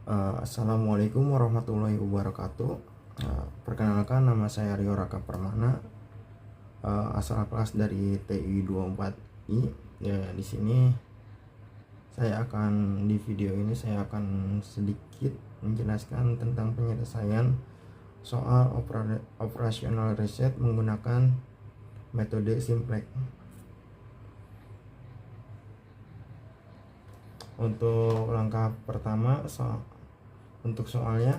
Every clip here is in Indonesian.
Assalamualaikum warahmatullahi wabarakatuh. Perkenalkan, nama saya Rio Raka Permana, asal kelas dari TI 24I. Ya, di sini di video ini saya akan sedikit menjelaskan tentang penyelesaian soal operasional riset menggunakan metode simplex. Untuk langkah pertama, untuk soalnya,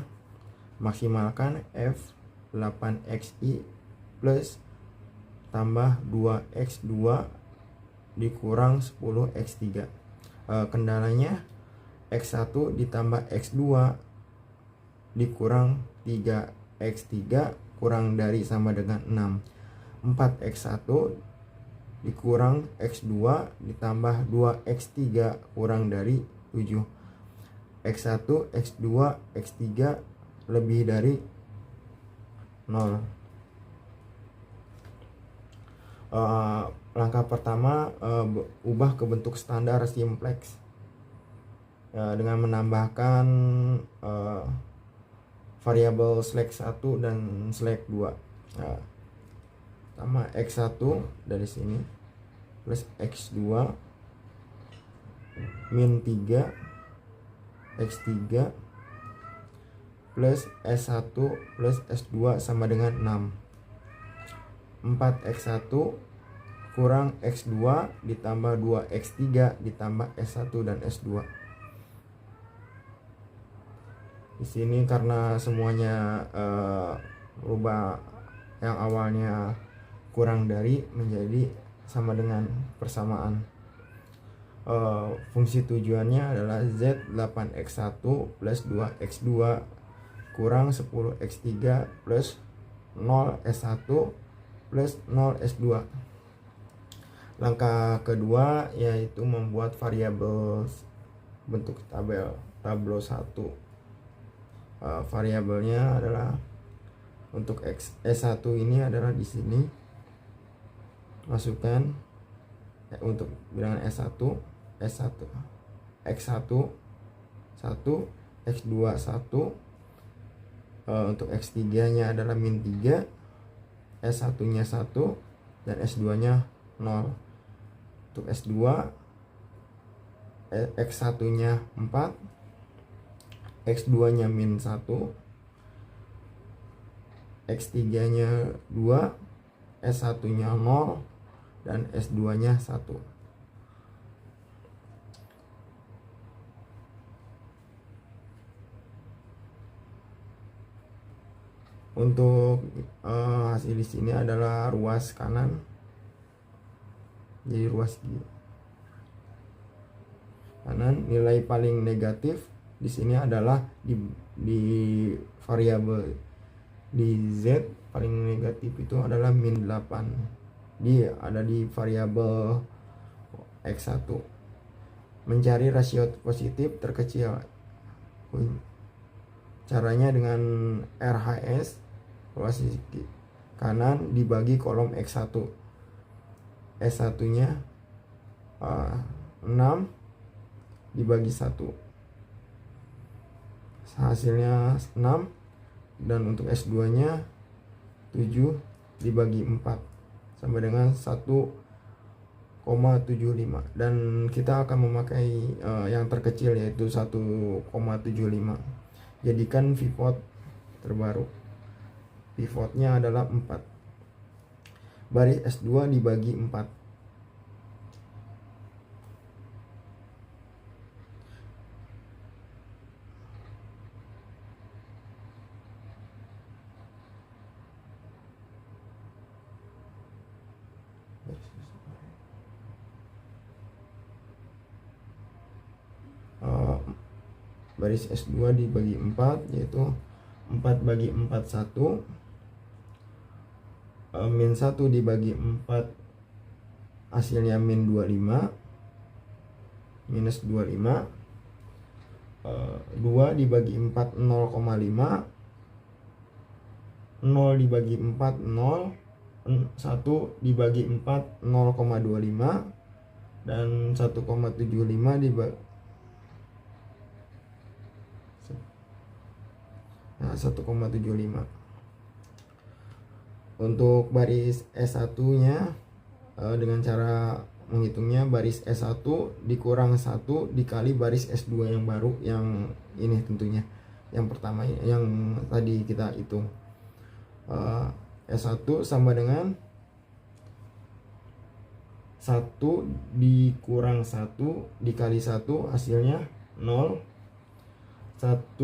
maksimalkan F8xi plus tambah 2x2 dikurang 10x3. Kendalanya x1 ditambah x2 dikurang 3x3 kurang dari sama dengan 6. 4x1 dikurang x2 ditambah 2x3 kurang dari 7. x1, x2, x3 lebih dari 0. Langkah pertama, ubah ke bentuk standar simplex dengan menambahkan variabel slash 1 dan slash 2. Sama x1 dari sini plus x2 min 3 x3 plus s1 plus s2 sama dengan 6. 4x1 kurang x2 ditambah 2x3 ditambah s1 dan s2. Di sini karena semuanya rubah yang awalnya kurang dari menjadi sama dengan persamaan. Fungsi tujuannya adalah Z8x1 plus 2x2 kurang 10x3 plus 0s1 plus 0s2. Langkah kedua yaitu membuat variabel bentuk tabel 1. Variabelnya adalah untuk S1 ini adalah di sini, masukkan untuk bilangan S1 X1 1, X2 1, untuk X3 nya adalah min 3, S1 nya 1 dan S2 nya 0. Untuk S2 X1 nya 4, X2 nya min 1, X3 nya 2, S1 nya 0 dan S2 nya 1. Untuk hasil di sini adalah ruas kanan, jadi ruas kanan. Nilai paling negatif di sini adalah di variabel di Z, paling negatif itu adalah min 8. Dia ada di variabel X1. Mencari rasio positif terkecil. Caranya dengan RHS, ruas kanan dibagi kolom X1. S1 nya 6 dibagi 1, hasilnya 6. Dan untuk S2 nya 7 dibagi 4 sama dengan 1,75. Dan kita akan memakai yang terkecil yaitu 1,75. Jadikan pivot terbaru. Pivotnya adalah 4. Baris S2 dibagi 4. Baris S2 dibagi 4 yaitu 4 bagi 4 1, min 1 dibagi 4 hasilnya min 25, minus 25. 2 dibagi 4 0,5, 0 dibagi 4 0, 1 dibagi 4 0,25 dan 1,75 dibagi Nah, 1,75. Untuk baris S1 nya dengan cara menghitungnya, baris S1 dikurang 1 dikali baris S2 yang baru, yang ini tentunya yang pertama yang tadi kita hitung. S1 sama dengan 1 dikurang 1 dikali 1 hasilnya 0. 1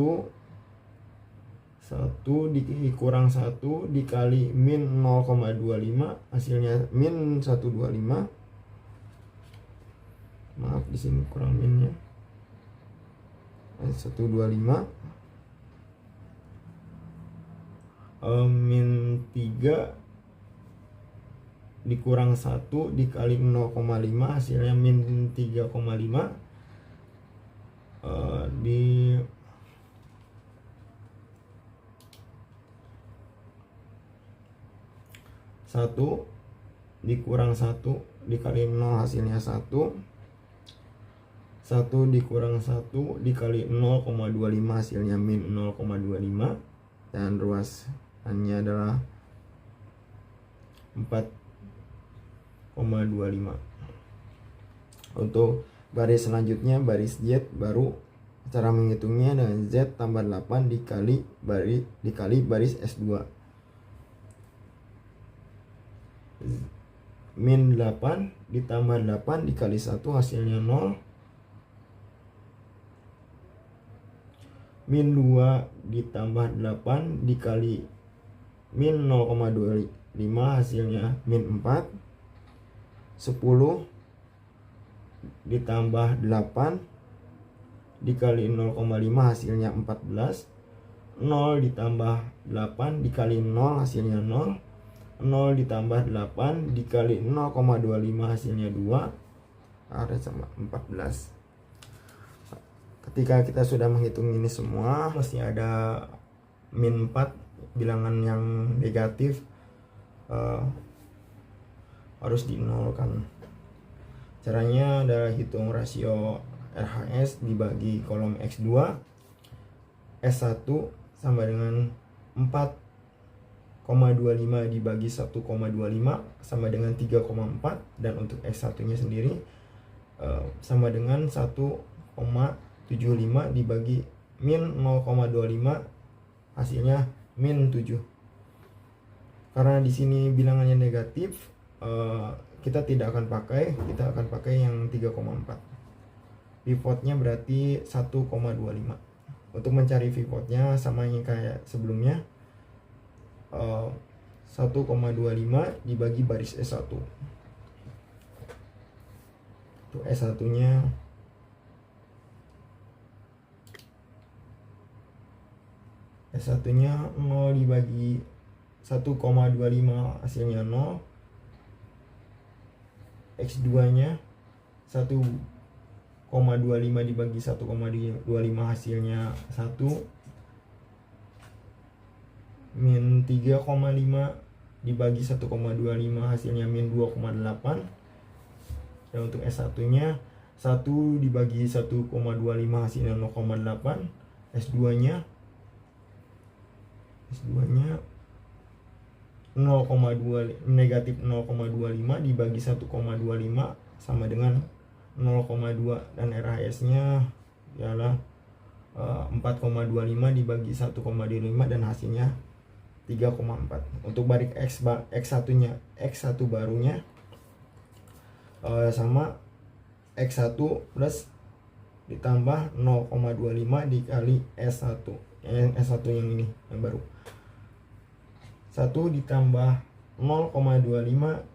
dikurang 1 dikali min 0,25 hasilnya min 125. Maaf di sini kurang minnya. 125 min 3 dikurang 1 dikali 0,5 hasilnya min 3,5. Di 1 dikurang 1 dikali 0 hasilnya 1. 1 dikurang 1 dikali 0,25 hasilnya min 0,25, dan ruasannya adalah 4,25. Untuk baris selanjutnya, baris Z, baru cara menghitungnya dengan Z tambah 8 dikali baris S2. Min 8 ditambah 8 dikali 1 hasilnya 0. Min 2 ditambah 8 dikali min 0,25 hasilnya min 4. 10 ditambah 8 dikali 0,5 hasilnya 14. 0 ditambah 8 dikali 0 hasilnya 0. 0 ditambah 8 dikali 0,25 hasilnya 2, ada sama 14. Ketika kita sudah menghitung ini semua, masih ada min 4 bilangan yang negatif, harus dinolkan. Caranya adalah hitung rasio RHS dibagi kolom X2. S1 sama dengan 4,25 dibagi 1,25 sama dengan 3,4, dan untuk X1 nya sendiri sama dengan 1,75 dibagi min 0,25 hasilnya min 7. Karena di sini bilangannya negatif, kita tidak akan pakai, kita akan pakai yang 3,4. Pivotnya berarti 1,25. Untuk mencari pivotnya sama yang kayak sebelumnya, 1,25 dibagi baris S1. Untuk S1 nya S1 nya 0 dibagi 1,25 hasilnya 0. X2 nya 1,25 dibagi 1,25 hasilnya 1. Min 3,5 dibagi 1,25 hasilnya min 2,8. Dan untuk S1 nya 1 dibagi 1,25 hasilnya 0,8. S2 nya 0,2 negatif 0,25 dibagi 1,25 sama dengan 0,2, dan RHS nya ialah 4,25 dibagi 1,25 dan hasilnya 3,4. Untuk baris X1 nya, X1 barunya sama X1 plus ditambah 0,25 dikali S1 yang ini yang baru. 1 ditambah 0,25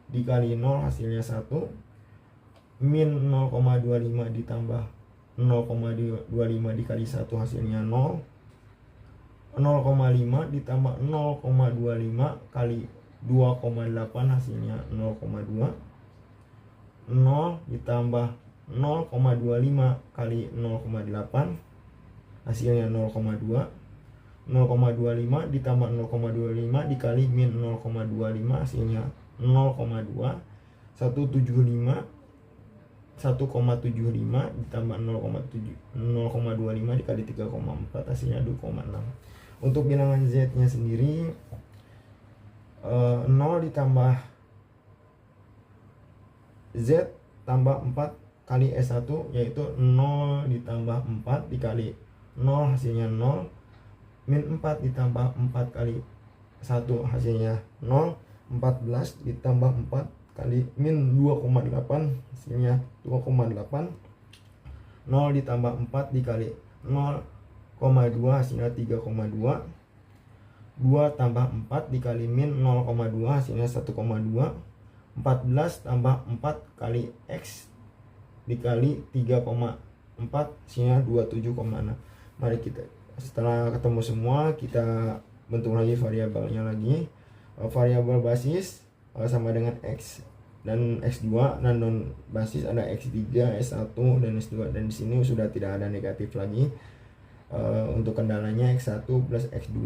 dikali 0 hasilnya 1. Min 0,25 ditambah 0,25 dikali 1 hasilnya 0. 0,5 ditambah 0,25 kali 2,8 hasilnya 0,2. 0 ditambah 0,25 kali 0,8 hasilnya 0,2. 0,25 ditambah 0,25 dikali min 0,25 hasilnya 0,2. 1,75 ditambah 0,25 dikali 3,4 hasilnya 2,6. Untuk bilangan Z nya sendiri 0 ditambah Z tambah 4 kali S1 yaitu 0 ditambah 4 dikali 0 hasilnya 0, min 4 ditambah 4 kali 1 hasilnya 0, 14 ditambah 4 kali min 2,8 hasilnya 2,8, 0 ditambah 4 dikali 0,2 hasilnya 3,2, 2 tambah 4 dikali min 0,2 hasilnya 1,2, 14 tambah 4 kali X dikali 3,4 hasilnya 27,6. Mari kita setelah ketemu semua kita bentuk lagi variabelnya lagi. Variabel basis sama dengan X dan X2, dan non basis ada X3, S1 dan S2, dan di sini sudah tidak ada negatif lagi. Untuk kendalanya X1 plus X2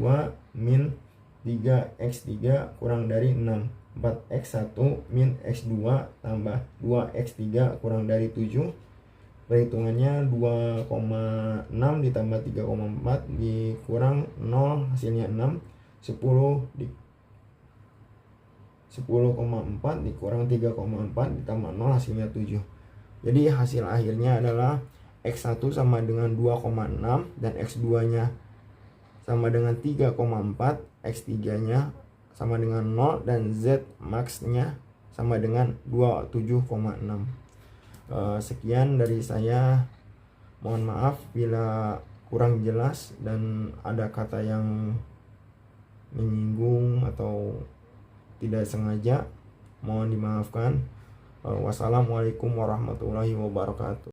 min 3X3 kurang dari 6, 4X1 min X2 tambah 2X3 kurang dari 7. Perhitungannya 2,6 ditambah 3,4 dikurang 0 hasilnya 6, 10,4 dikurang 3,4 ditambah 0 hasilnya 7. Jadi hasil akhirnya adalah X1 sama dengan 2,6 dan X2 nya sama dengan 3,4, X3 nya sama dengan 0 dan Z max nya sama dengan 27,6. Sekian dari saya, mohon maaf bila kurang jelas dan ada kata yang menyinggung atau tidak sengaja, mohon dimaafkan. Wassalamualaikum warahmatullahi wabarakatuh.